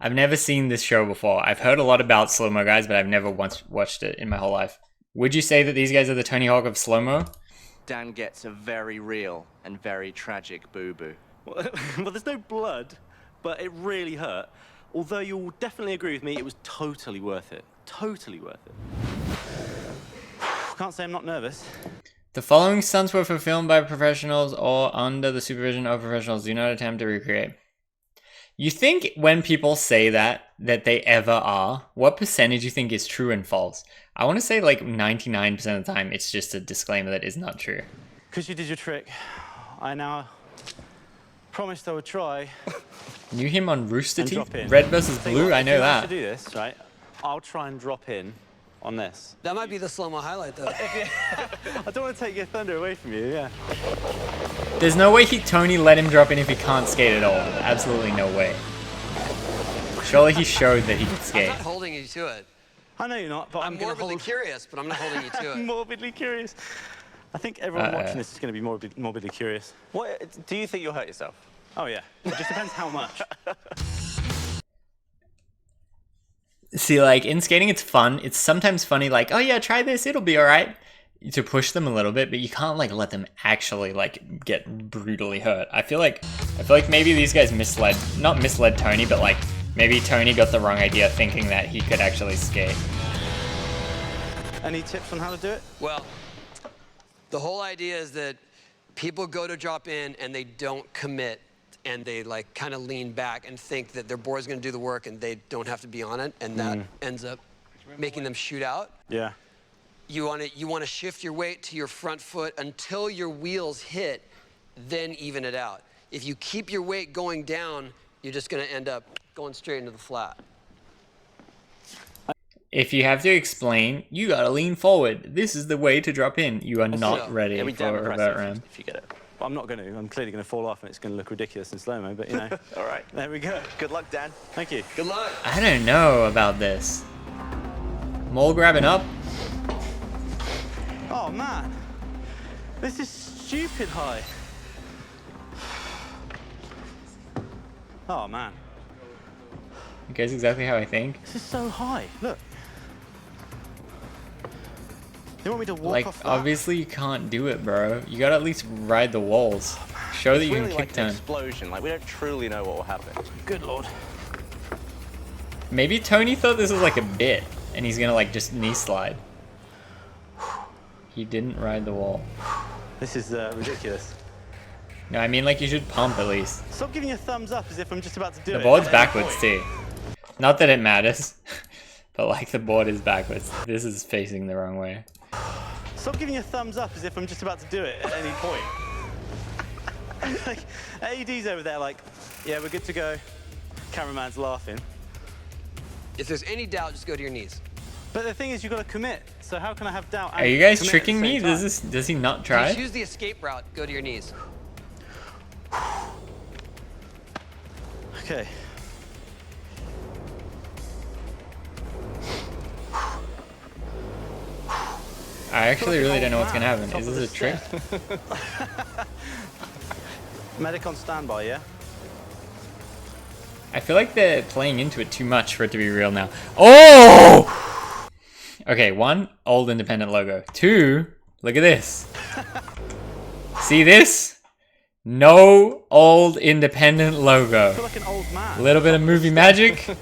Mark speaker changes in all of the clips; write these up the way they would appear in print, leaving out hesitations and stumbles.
Speaker 1: I've never seen this show before. I've heard a lot about slow-mo guys, but I've never once watched it in my whole life. Would you say that these guys are the Tony Hawk of slow-mo?
Speaker 2: Dan gets a very real and very tragic boo-boo.
Speaker 3: Well, there's no blood, but it really hurt. Although you'll definitely agree with me, it was totally worth it. Totally worth it. Can't say I'm not nervous.
Speaker 1: The following stunts were filmed by professionals or under the supervision of professionals. Do not attempt to recreate. You think when people say that they ever are, what percentage you think is true and false? I want to say like 99% of the time it's just a disclaimer that is not true.
Speaker 3: Because you did your trick, I now promised I would try.
Speaker 1: Knew him on Rooster
Speaker 3: And
Speaker 1: Teeth?
Speaker 3: drop in.
Speaker 1: Red versus blue?
Speaker 3: What,
Speaker 1: I know that.
Speaker 3: To do this, right? I'll try and drop in on this.
Speaker 4: That might be the slow-mo highlight, though.
Speaker 3: I don't want to take your thunder away from you, yeah.
Speaker 1: There's no way Tony let him drop in if he can't skate at all. Absolutely no way. Surely he showed that he could skate.
Speaker 4: I'm not holding you to it.
Speaker 3: I know you're not, but
Speaker 4: I'm morbidly curious, but I'm not holding you to it.
Speaker 3: Morbidly curious. I think everyone watching this is going to be morbidly curious.
Speaker 2: What, do you think you'll hurt yourself?
Speaker 3: Oh, yeah. It just depends how much.
Speaker 1: See, like, in skating, it's fun. It's sometimes funny, like, oh yeah, try this, it'll be alright. To push them a little bit, but you can't, like, let them actually, like, get brutally hurt. I feel like maybe these guys not misled Tony, but, like, maybe Tony got the wrong idea thinking that he could actually skate.
Speaker 3: Any tips on how to do it?
Speaker 4: Well, the whole idea is that people go to drop in and they don't commit, and they like kind of lean back and think that their board's going to do the work and they don't have to be on it, and that ends up making them shoot out.
Speaker 3: Yeah.
Speaker 4: You want to shift your weight to your front foot until your wheels hit, then even it out. If you keep your weight going down, you're just going to end up going straight into the flat.
Speaker 1: If you have to explain, you gotta lean forward. This is the way to drop in. You are not ready for a vert ramp.
Speaker 3: If you get it. Well, I'm not going to. I'm clearly going to fall off and it's going to look ridiculous in slow-mo, but you know.
Speaker 2: All right.
Speaker 3: There we go.
Speaker 2: Good luck, Dan.
Speaker 3: Thank you.
Speaker 4: Good luck.
Speaker 1: I don't know about this. Mole grabbing up.
Speaker 3: Oh, man. This is stupid high. Oh, man.
Speaker 1: You guys exactly how I think.
Speaker 3: This is so high. Look. They want me to walk
Speaker 1: Like,
Speaker 3: off that?
Speaker 1: obviously you can't do it, bro. You gotta at least ride the walls. Show that
Speaker 2: It's
Speaker 1: you
Speaker 2: really
Speaker 1: can
Speaker 2: like
Speaker 1: kick
Speaker 2: an
Speaker 1: turn.
Speaker 2: explosion. Like, we don't truly know what will happen.
Speaker 3: Good Lord.
Speaker 1: Maybe Tony thought this was like a bit, and he's gonna like just knee slide. He didn't ride the wall.
Speaker 3: This is ridiculous.
Speaker 1: No, I mean like you should pump at least.
Speaker 3: Stop giving a thumbs up as if I'm just about to do it.
Speaker 1: The board's
Speaker 3: at any
Speaker 1: backwards
Speaker 3: point.
Speaker 1: too. Not that it matters, but like the board is backwards. This is facing the wrong way.
Speaker 3: Stop giving a thumbs up as if I'm just about to do it at any point. Like, AED's over there like, yeah, we're good to go. Cameraman's laughing.
Speaker 4: If there's any doubt, just go to your knees.
Speaker 3: But the thing is, you've got to commit. So how can I have doubt?
Speaker 1: Are you guys
Speaker 3: commit at the
Speaker 1: tricking me?
Speaker 3: same time?
Speaker 1: Does he not
Speaker 4: If
Speaker 1: try?
Speaker 4: you choose the escape route, go to your knees.
Speaker 3: Okay.
Speaker 1: I actually really don't know what's gonna happen.
Speaker 3: Top
Speaker 1: Is
Speaker 3: of
Speaker 1: this a
Speaker 3: the
Speaker 1: trick?
Speaker 3: Medic on standby, yeah?
Speaker 1: I feel like they're playing into it too much for it to be real now. Oh! Okay, one, old independent logo. Two, look at this. See this? No old independent
Speaker 3: I
Speaker 1: logo.
Speaker 3: feel like an old man.
Speaker 1: A little bit of movie magic. A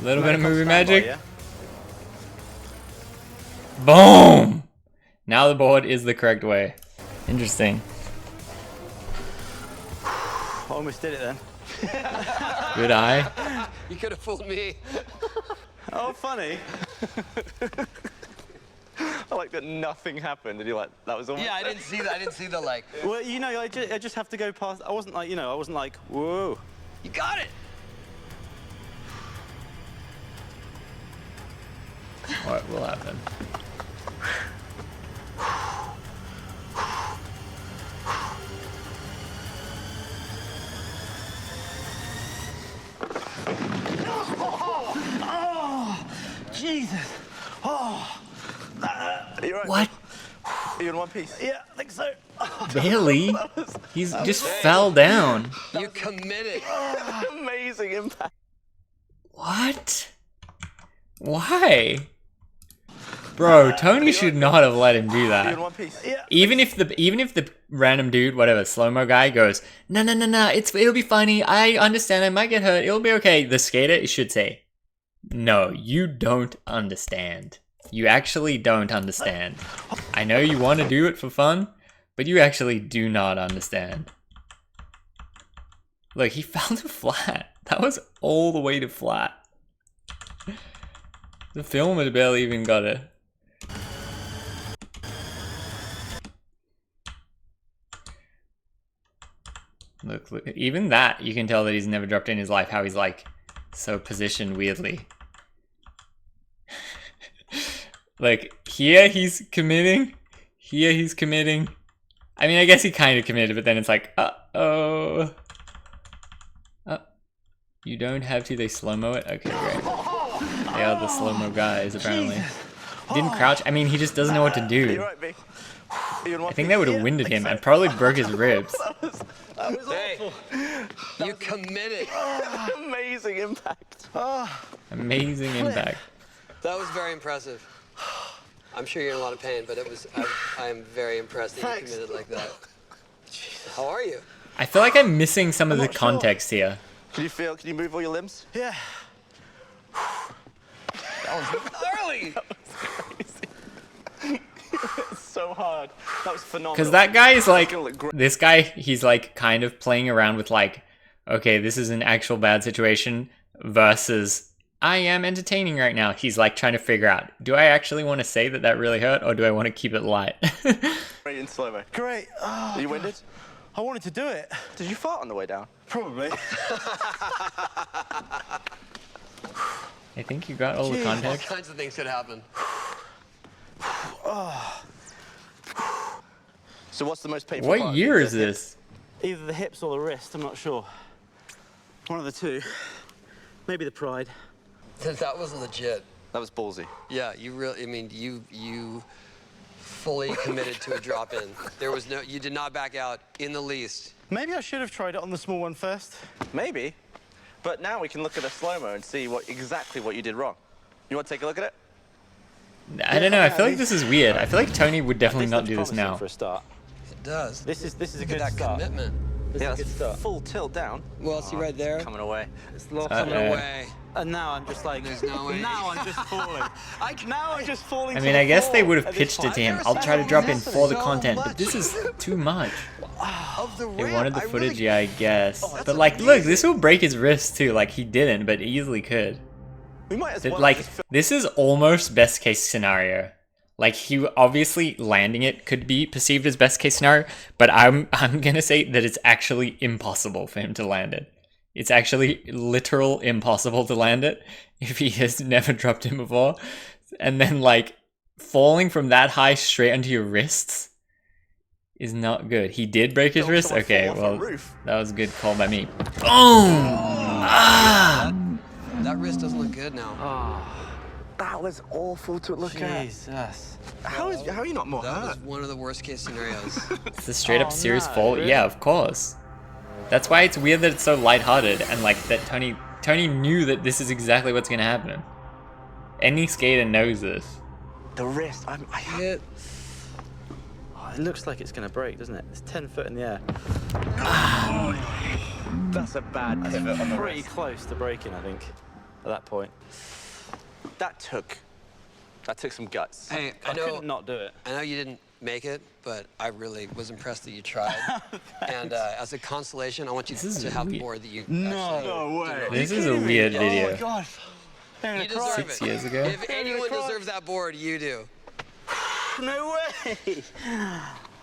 Speaker 1: little bit of
Speaker 3: Medic on
Speaker 1: movie
Speaker 3: standby,
Speaker 1: magic.
Speaker 3: yeah?
Speaker 1: Boom! Now the board is the correct way. Interesting.
Speaker 3: Almost did it then.
Speaker 1: Good eye.
Speaker 4: You could have fooled me.
Speaker 3: Oh, funny.
Speaker 2: I like that nothing happened, and you're like, that was almost.
Speaker 4: Yeah, I didn't see that. I didn't see the like.
Speaker 3: Well, you know, I just have to go past. I wasn't like, you know, I wasn't like, whoa.
Speaker 4: You got it.
Speaker 1: What will happen?
Speaker 3: Oh, Jesus. Oh.
Speaker 2: You're right.
Speaker 1: What?
Speaker 3: Are you in one piece? Yeah, I think so.
Speaker 1: Barely. He's just fell down.
Speaker 4: You committed.
Speaker 3: Amazing impact.
Speaker 1: What? Why? Bro, Tony should not have let him do
Speaker 3: Are you in
Speaker 1: that.
Speaker 3: one piece? Yeah.
Speaker 1: Even if the random dude, whatever, slow-mo guy goes, no, it'll be funny. I understand. I might get hurt. It'll be okay. The skater should say, no, you don't understand. You actually don't understand. I know you want to do it for fun, but you actually do not understand. Look, he fell to flat. That was all the way to flat. The film had barely even got it. Look, even that, you can tell that he's never dropped in his life, how he's like, so positioned weirdly. Like, here he's committing, here he's committing. I mean, I guess he kind of committed, but then it's like, uh-oh. You don't have to, they slow-mo it? Okay, great. They are the slow-mo guys, apparently. He didn't crouch, I mean, he just doesn't know what to do. I think that would have winded him and probably broke his ribs.
Speaker 3: That was awful.
Speaker 4: You committed.
Speaker 3: Amazing impact.
Speaker 1: Amazing impact.
Speaker 4: That was very impressive. I'm sure you're in a lot of pain, but it was. I am very impressed that you committed like that. How are you?
Speaker 1: I feel like I'm missing some of the context here.
Speaker 3: Can you move all your limbs? Yeah.
Speaker 4: That was gnarly.
Speaker 3: It's so hard. That was phenomenal.
Speaker 1: Because that guy is like, this guy, he's like kind of playing around with like, okay, this is an actual bad situation versus I am entertaining right now. He's like trying to figure out, do I actually want to say that that really hurt or do I want to keep it light?
Speaker 3: Great in slow-mo. Great. Oh, are you winded? I wanted to do it. Did you fart on the way down? Probably.
Speaker 1: I think you got all the
Speaker 4: All
Speaker 1: context.
Speaker 4: kinds of things could happen.
Speaker 3: So what's the most painful
Speaker 1: What
Speaker 3: part?
Speaker 1: year is this?
Speaker 3: Either the hips or the wrist, I'm not sure. One of the two. Maybe the pride.
Speaker 4: That was legit.
Speaker 3: That was ballsy.
Speaker 4: Yeah, you really. I mean, you fully committed to a drop in. There was no. You did not back out in the least.
Speaker 3: Maybe I should have tried it on the small one first. Maybe. But now we can look at a slow-mo and see exactly what you did wrong. You want to take a look at it?
Speaker 1: I don't know. I feel like this is weird. I feel like Tony would definitely not do this now.
Speaker 3: For a start.
Speaker 4: It does.
Speaker 3: This is a
Speaker 4: Look
Speaker 3: good
Speaker 4: at that
Speaker 3: start.
Speaker 4: commitment.
Speaker 3: This is a good start. Full tilt down.
Speaker 4: Well, see right there.
Speaker 3: Coming away. It's
Speaker 4: Coming away.
Speaker 3: And now I'm just like,
Speaker 4: There's no way.
Speaker 3: now I'm just falling. Now I'm just falling.
Speaker 1: I mean, I guess they would have pitched it to him. I'll try to drop in for the content, but this is too much.
Speaker 4: Of the
Speaker 1: They
Speaker 4: ramp,
Speaker 1: wanted the
Speaker 4: I
Speaker 1: footage,
Speaker 4: really-
Speaker 1: yeah, I guess.
Speaker 4: that's
Speaker 1: But like, look, this will break his wrist too. Like, he didn't, but easily could.
Speaker 3: We might as well
Speaker 1: Like,
Speaker 3: just film.
Speaker 1: this is almost best case scenario. Like, he obviously landing it could be perceived as best case scenario, but I'm gonna say that it's actually impossible for him to land it. It's actually literal impossible to land it if he has never dropped in before. And then like falling from that high straight onto your wrists is not good. He did break his wrist? Okay, well, that was a good call by me. Boom! Ah!
Speaker 4: That wrist doesn't look good now.
Speaker 3: That was awful to look at.
Speaker 5: Jesus.
Speaker 3: How are you not more
Speaker 4: That
Speaker 3: hurt?
Speaker 4: was one of the worst case scenarios.
Speaker 1: It's a straight up
Speaker 3: Oh,
Speaker 1: serious
Speaker 3: no,
Speaker 1: fault.
Speaker 3: really?
Speaker 1: Yeah, of course. That's why it's weird that it's so lighthearted and like that Tony knew that this is exactly what's gonna happen. Any skater knows this.
Speaker 3: The wrist.
Speaker 4: It,
Speaker 5: It looks like it's going to break, doesn't it? It's 10 foot in the air.
Speaker 3: That's a bad pivot on the
Speaker 5: Pretty
Speaker 3: wrist.
Speaker 5: close to breaking, I think, at that point.
Speaker 3: That took some guts.
Speaker 4: hey,
Speaker 5: I couldn't not do it.
Speaker 4: I know you didn't make it, but I really was impressed that you tried. And as a consolation, I want you
Speaker 1: This is
Speaker 4: to have the
Speaker 1: weird.
Speaker 4: board that you
Speaker 3: No
Speaker 4: actually
Speaker 3: way.
Speaker 1: This is a weird video.
Speaker 3: God.
Speaker 4: You deserve
Speaker 1: 6
Speaker 4: it.
Speaker 1: years ago.
Speaker 4: If anyone deserves that board, you do.
Speaker 3: No way.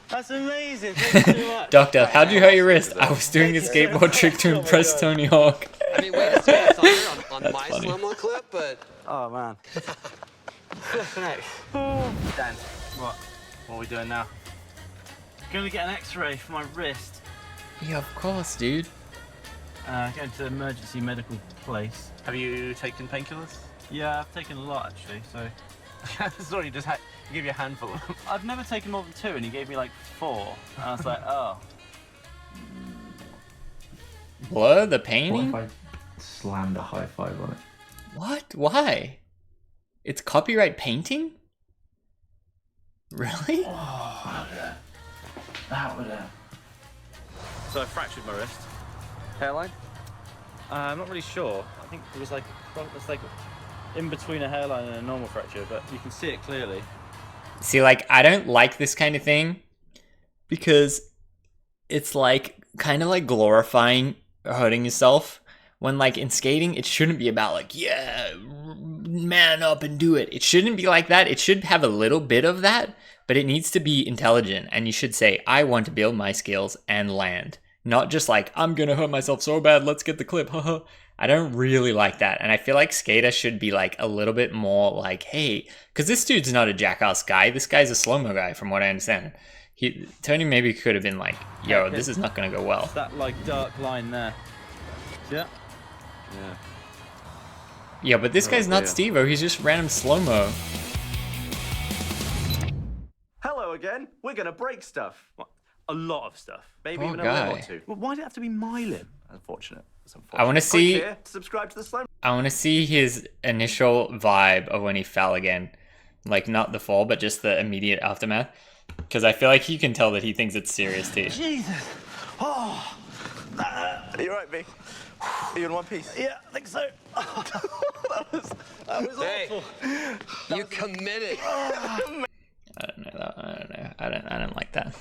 Speaker 3: That's amazing. Thank you so much.
Speaker 1: Doctor, how'd you hurt your wrist? I was doing a skateboard trick to impress Tony Hawk.
Speaker 4: I mean, wait to see the thunder on my
Speaker 1: funny.
Speaker 4: slow-mo clip, but
Speaker 5: Oh, man. Dan, what are we doing now?
Speaker 3: Gonna get an X-ray for my wrist.
Speaker 1: Yeah, of course, dude.
Speaker 5: Going to the emergency medical place.
Speaker 3: Have you taken painkillers?
Speaker 5: Yeah, I've taken a lot, actually, so
Speaker 6: Sorry, just give you a handful.
Speaker 3: I've never taken more than 2, and he gave me like 4. And I was like, oh.
Speaker 1: Blur the
Speaker 7: What
Speaker 1: painting?
Speaker 7: if I slammed a high five on it?
Speaker 1: What? Why? It's copyright painting? Really?
Speaker 7: Oh, that would have.
Speaker 3: So I fractured my wrist.
Speaker 5: Hairline?
Speaker 3: I'm not really sure. I think it was like it's like in between a hairline and a normal fracture, but you can see it clearly.
Speaker 1: See, like, I don't like this kind of thing because it's like kind of like glorifying hurting yourself when, like, in skating, it shouldn't be about like, yeah, man up and do it. It shouldn't be like that. It should have a little bit of that, but it needs to be intelligent. And you should say, I want to build my skills and land. Not just like, I'm gonna hurt myself so bad, let's get the clip, haha. I don't really like that. And I feel like Skater should be like a little bit more like, hey, because this dude's not a jackass guy. This guy's a slow-mo guy from what I understand. Tony maybe could have been like, yo, this is not gonna go well.
Speaker 3: It's that like dark line there. See that? Yeah.
Speaker 1: Yeah, but this guy's not Steve-O, he's just random slow-mo.
Speaker 6: Hello again. We're gonna break stuff.
Speaker 3: What? A lot of stuff.
Speaker 6: Maybe
Speaker 1: Poor
Speaker 6: even a limb
Speaker 1: guy.
Speaker 6: or two.
Speaker 3: Well, why did it have to be my limb?
Speaker 6: Unfortunate. It's unfortunate.
Speaker 1: I want to
Speaker 6: Click
Speaker 1: see
Speaker 6: here to subscribe to the slow.
Speaker 1: I want to see his initial vibe of when he fell again. Like, not the fall, but just the immediate aftermath. Because I feel like you can tell that he thinks it's serious too.
Speaker 3: Jesus. Oh.
Speaker 6: Are you right, B? Are you in one piece?
Speaker 3: Yeah, I think so.
Speaker 6: That was
Speaker 4: Hey,
Speaker 6: awful.
Speaker 4: you committed.
Speaker 1: I don't know. I don't like that.